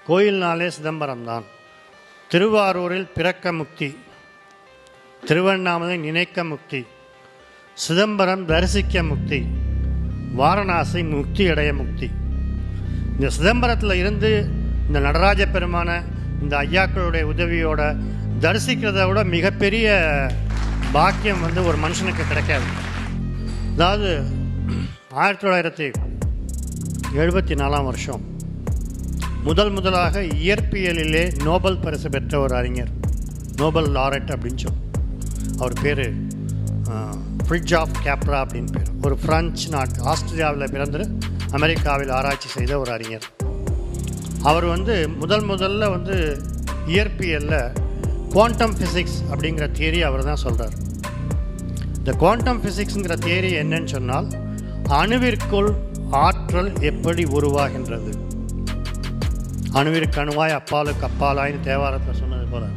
கோயில்னாலே சிதம்பரம் தான். திருவாரூரில் பிறக்க முக்தி, திருவண்ணாமலை நினைக்க முக்தி, சிதம்பரம் தரிசிக்க முக்தி, வாரணாசி முக்தி அடைய முக்தி. இந்த சிதம்பரத்தில் இருந்து இந்த நடராஜ பெருமான இந்த ஐயாக்களுடைய உதவியோட தரிசிக்கிறத விட மிகப்பெரிய பாக்கியம் ஒரு மனுஷனுக்கு கிடைக்காது. அதாவது 1974 வருஷம் முதலாக இயற்பியலிலே நோபல் பரிசு பெற்ற ஒரு அறிஞர், நோபல் லாரெட் அப்படின்னு சொல்லி, அவர் பேர் ஃப்ரிட்ஜாஃப் கேப்ரா அப்படின்னு பேர். ஒரு பிரெஞ்சு நாட்டு, ஆஸ்திரேலியாவில் பிறந்து அமெரிக்காவில் ஆராய்ச்சி செய்த ஒரு அறிஞர். அவர் முதல்ல இயற்பியலில் குவாண்டம் ஃபிசிக்ஸ் அப்படிங்கிற தியரி அவர் தான் சொல்கிறார். இந்த குவாண்டம் ஃபிசிக்ஸுங்கிற தியரி என்னன்னு சொன்னால், அணுவிற்குள் ஆற்றல் எப்படி உருவாகின்றது, அணுவிற்கு அணுவாய் அப்பாலுக்கு அப்பாலாயின்னு தேவாரத்தில் சொன்னது போல்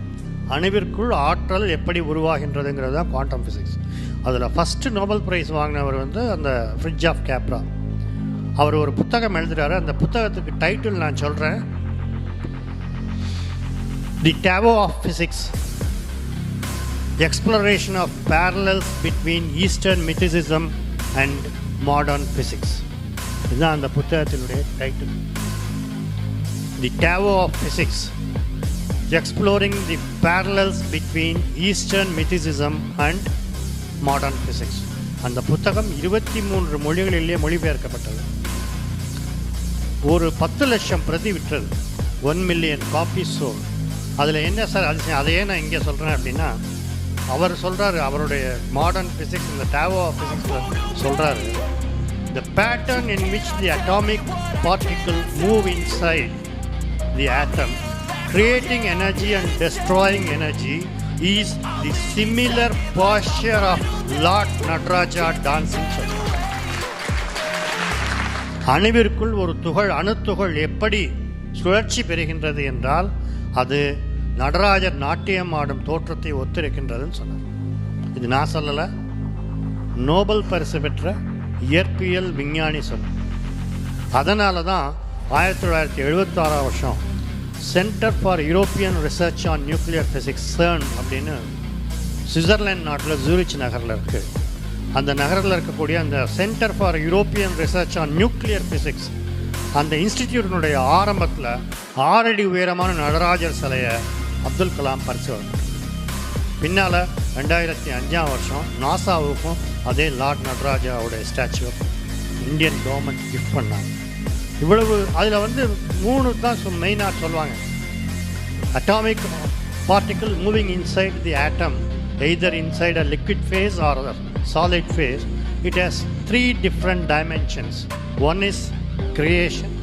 அணுவிற்குள் ஆற்றல் எப்படி உருவாகின்றதுங்கிறது தான் குவாண்டம் ஃபிசிக்ஸ். அதில் ஃபஸ்ட்டு நோபல் ப்ரைஸ் வாங்கினவர் அந்த ஃப்ரிட்ஜாஃப் கேப்ரா. அவர் ஒரு புத்தகம் எழுதுகிறாரு. அந்த புத்தகத்துக்கு டைட்டில் நான் சொல்கிறேன், the Tao of physics, exploration of parallels between eastern mysticism and modern physics. இதுதான் அந்த புத்தகத்தினுடைய title. The Tao of physics, exploring the parallels between Eastern mythicism and modern physics. அந்த புத்தகம் 23 மொழிகளிலே மொழிபெயர்க்கப்பட்டது. ஒரு 10 லட்சம் பிரதி விற்றது, 1 மில்லியன் காப்பி சோல். அதில் என்ன சார் அதிசயம், அதையே நான் இங்கே சொல்கிறேன் அப்படின்னா, அவர் சொல்கிறாரு, அவருடைய மாடர்ன் ஃபிசிக்ஸ் இந்த டாவோ ஆஃப் ஃபிசிக்ஸில் சொல்கிறாரு, the pattern in which the atomic particle move inside the atom creating energy and destroying energy is the similar posture of Lord Nataraja dancing. அணுவிற்குள் ஒரு துகள், அணுத்துகள் எப்படி சுழற்சி பெறுகின்றது என்றால் அது நடராஜர் நாட்டியம் ஆடும் தோற்றத்தை ஒத்திருக்கின்றதுன்னு சொன்னார். இது நான் சொல்லலை, நோபல் பரிசு பெற்ற இயற்பியல் விஞ்ஞானி சொன்னார். அதனால தான் 1976 வருஷம் centre for European research on nuclear physics, CERN அப்படின்னு சுவிட்சர்லாந்து நாட்டில் ஜூரிச் நகரில் இருக்குது. அந்த நகரில் இருக்கக்கூடிய அந்த centre for European research on nuclear physics, அந்த இன்ஸ்டிடியூட்டினுடைய ஆரம்பத்தில் 6 அடி உயரமான நடராஜர் சிலையை அப்துல் கலாம் பரிசு. பின்னால் 2005 வருஷம் நாசாவுக்கும் அதே லார்ட் நடராஜாவுடைய ஸ்டாச்சு இந்தியன் கவர்மெண்ட் கிஃப்ட் பண்ணாங்க. இவ்வளவு அதில் 3 தான் மெயினாக சொல்லுவாங்க. Atomic particle moving inside the atom, either inside a liquid phase or solid phase. It has 3 different dimensions. One is creation,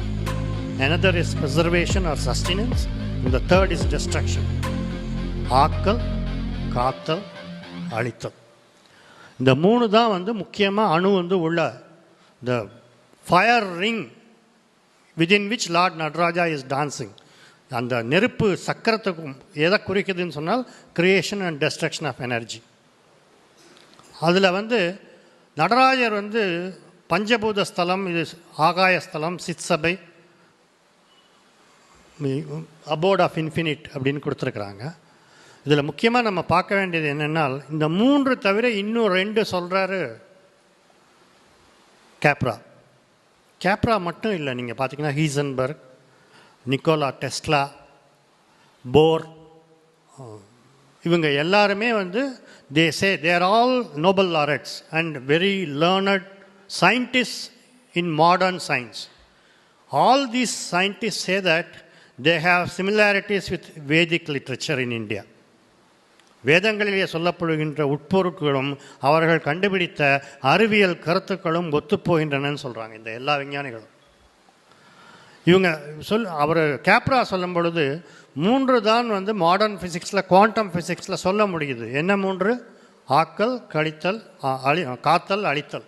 another is preservation or sustenance, and the third is destruction. ஆக்கல், காத்தல், அழித்தல். இந்த 3 தான் முக்கியமாக அணு உள்ள the fire ring within which Lord Nataraja is dancing. அந்த நெருப்பு சக்கரத்துக்கும் எதை குறிக்குதுன்னு சொன்னால் creation and destruction of energy. அதில் நடராஜர் பஞ்சபூத ஸ்தலம், இது ஆகாய ஸ்தலம், சித்சபை, அபோர்ட் ஆஃப் இன்ஃபினிட் அப்படின்னு கொடுத்துருக்குறாங்க. இதில் முக்கியமாக நம்ம பார்க்க வேண்டியது என்னென்னால், இந்த 3 தவிர இன்னும் 2 சொல்கிறாரு கேப்ரா. கேப்ரா மட்டும் இல்லை, நீங்கள் பார்த்தீங்கன்னா ஹீசன்பர்க், நிக்கோலா டெஸ்லா, போர், இவங்க எல்லாருமே they say they are all Nobel laureates and very learned scientists in modern science. All these scientists say that they have similarities with Vedic literature in India. வேதங்களிலே சொல்லப்படுகின்ற உட்பொருட்களும் அவர்கள் கண்டுபிடித்த அறிவியல் கருத்துக்களும் ஒத்துப்போகின்றனன்னு சொல்கிறாங்க இந்த எல்லா விஞ்ஞானிகளும். இவங்க அவர் கேப்ரா சொல்லும் பொழுது 3 தான் மாடர்ன் ஃபிசிக்ஸில், குவாண்டம் ஃபிசிக்ஸில் சொல்ல முடியுது. என்ன 3? ஆக்கல், கழித்தல், காத்தல், அழித்தல்,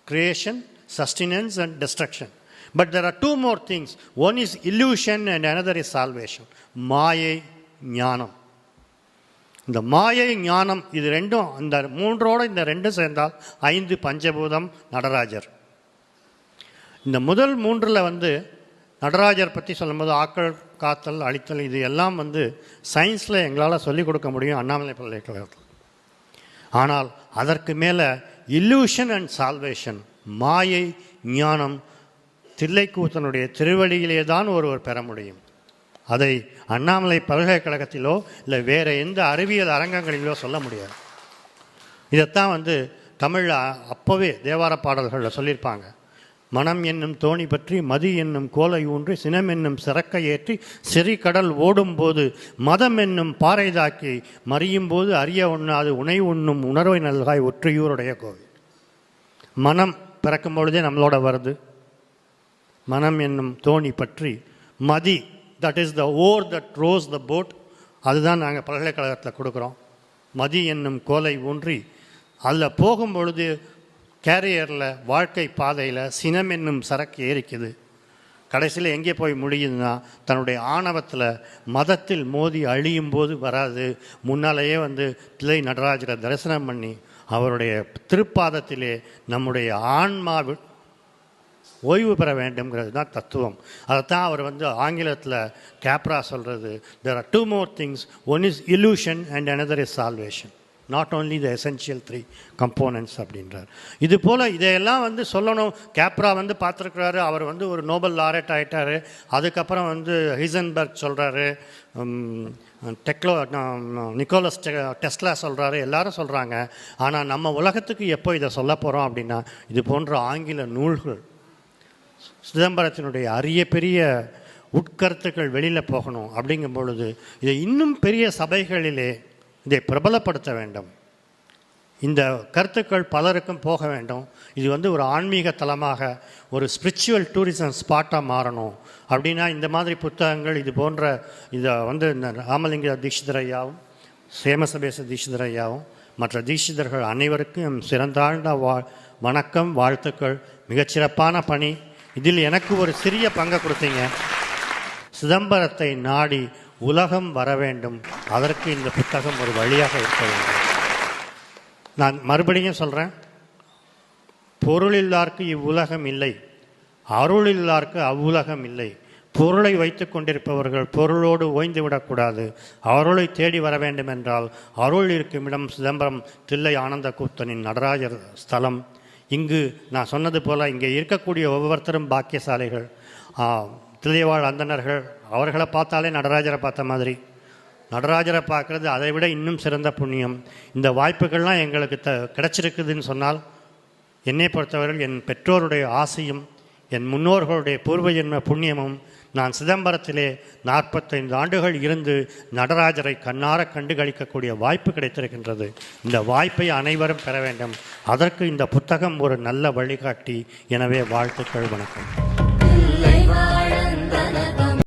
creation, sustenance and destruction. But there are 2 more things. One is illusion and another is salvation. மாயை, ஞானம். இந்த மாயை, ஞானம், இது 2ம், இந்த 3ஓட இந்த 2 சேர்ந்தால் 5 பஞ்சபூதம் நடராஜர். இந்த முதல் 3ல் நடராஜர் பற்றி சொல்லும்போது ஆக்கள் காத்தல் அழித்தல் இது எல்லாம் வந்து சயின்ஸில் எங்களால் சொல்லிக் கொடுக்க முடியும் அண்ணாமலை பல்கலைக்கழகத்தில். ஆனால் அதற்கு மேலே இல்லூஷன் அண்ட் சால்வேஷன், மாயை ஞானம் தில்லைக்கூத்தனுடைய திருவடியிலே தான் ஒருவர் பெற முடியும். அதை அண்ணாமலை பல்கலைக்கழகத்திலோ இல்லை வேறு எந்த அறிவியல் அரங்கங்களிலோ சொல்ல முடியாது. இதைத்தான் வந்து தமிழில் அப்போவே தேவார பாடல்களில் சொல்லியிருப்பாங்க. மனம் என்னும் தோணி பற்றி மதி என்னும் கோலை ஊன்றி சினம் என்னும் சிறக்கை ஏற்றி சிறி கடல் ஓடும்போது மதம் என்னும் பாறை தாக்கி மறியும் போது அறிய உண்ணாது உணை உண்ணும் உணர்வை நல்காய் ஒற்றையூருடைய கோவில். மனம் பிறக்கும் பொழுதே நம்மளோட வருது. மனம் என்னும் தோணி பற்றி மதி, that is the oar that rows the boat, அதுதான் நாங்கள் பல்கலைக்கழகத்தில் கொடுக்குறோம். மதி என்னும் கோலை ஊன்றி அதில் போகும்பொழுது கேரியரில் வாழ்க்கை பாதையில் சினம் என்னும் சரக்கு ஏறிக்குது. கடைசியில் எங்கே போய் முடியுதுன்னா தன்னுடைய ஆணவத்தில் மதத்தில் மோதி அழியும் போது வராது, முன்னாலேயே வந்து தில்லை நடராஜரை தரிசனம் பண்ணி அவருடைய திருப்பாதத்திலே நம்முடைய ஆன்மா ஓய்வு பெற வேண்டும்ங்கிறது தான் தத்துவம். அதைத்தான் அவர் வந்து ஆங்கிலத்தில் கேப்ரா சொல்கிறது, there are two more things, one is illusion and another is salvation, not only the essential three components அப்படின்றார். இது போல் இதையெல்லாம் வந்து சொல்லணும். கேப்ரா வந்து பார்த்துருக்குறாரு, அவர் வந்து ஒரு நோபல் லாரெட் ஆகிட்டார். அதுக்கப்புறம் வந்து ஹைசன்பர்க் சொல்கிறாரு, நிக்கோலஸ் டெஸ்லா சொல்கிறாரு, எல்லாரும் சொல்கிறாங்க. ஆனால் நம்ம உலகத்துக்கு எப்போ இதை சொல்ல போகிறோம் அப்படின்னா இது போன்ற ஆங்கில நூல்கள், சிதம்பரத்தினுடைய அரிய பெரிய உட்கருத்துக்கள் வெளியில் போகணும். அப்படிங்கும் பொழுது இதை இன்னும் பெரிய சபைகளிலே இதை பிரபலப்படுத்த வேண்டும். இந்த கருத்துக்கள் பலருக்கும் போக வேண்டும். இது வந்து ஒரு ஆன்மீக தலமாக, ஒரு ஸ்பிரிச்சுவல் டூரிசம் ஸ்பாட்டாக மாறணும். அப்படின்னா இந்த மாதிரி புத்தகங்கள் இது போன்ற இதை வந்து இந்த ராமலிங்க தீட்சிதர் ஐயாவும் சேமசபேச தீட்சிதர் ஐயாவும் மற்ற தீட்சிதர்கள் அனைவருக்கும் சிறந்தாழ்ந்த வணக்கம், வாழ்த்துக்கள். மிகச்சிறப்பான பணி. இதில் எனக்கு ஒரு சிறிய பங்கை கொடுத்தீங்க. சிதம்பரத்தை நாடி உலகம் வர வேண்டும், அதற்கு இந்த புத்தகம் ஒரு வழியாக இருக்க வேண்டும். நான் மறுபடியும் சொல்கிறேன், பொருளில்லார்க்கு இவ்வுலகம் இல்லை, அருளில்லார்க்கு அவ்வுலகம் இல்லை. பொருளை வைத்து கொண்டிருப்பவர்கள் பொருளோடு ஓய்ந்து விடக்கூடாது. அருளை தேடி வர வேண்டும் என்றால் அருள் இருக்கும் இடம் சிதம்பரம் தில்லை ஆனந்த கூத்தனின் நடராஜர் ஸ்தலம். இங்கு நான் சொன்னது போல் இங்கே இருக்கக்கூடிய ஒவ்வொருத்தரும் பாக்கியசாலிகள். தில்லைவாழ் அந்தணர்கள், அவர்களை பார்த்தாலே நடராஜரை பார்த்த மாதிரி. நடராஜரை பார்க்குறது அதை விட இன்னும் சிறந்த புண்ணியம். இந்த வாய்ப்புகள்லாம் எங்களுக்கு கிடச்சிருக்குதுன்னு சொன்னால் என்னை பொறுத்தவரையில் என் பெற்றோருடைய ஆசையும் என் முன்னோர்களுடைய பூர்வ ஜென்ம புண்ணியமும், நான் சிதம்பரத்திலே 45 ஆண்டுகள் இருந்து நடராஜரை கண்ணார கண்டு களிக்கக்கூடிய வாய்ப்பு கிடைத்திருக்கின்றது. இந்த வாய்ப்பை அனைவரும் பெற வேண்டும். அதற்கு இந்த புத்தகம் ஒரு நல்ல வழிகாட்டி. எனவே வாழ்த்துக்கள், வணக்கம்.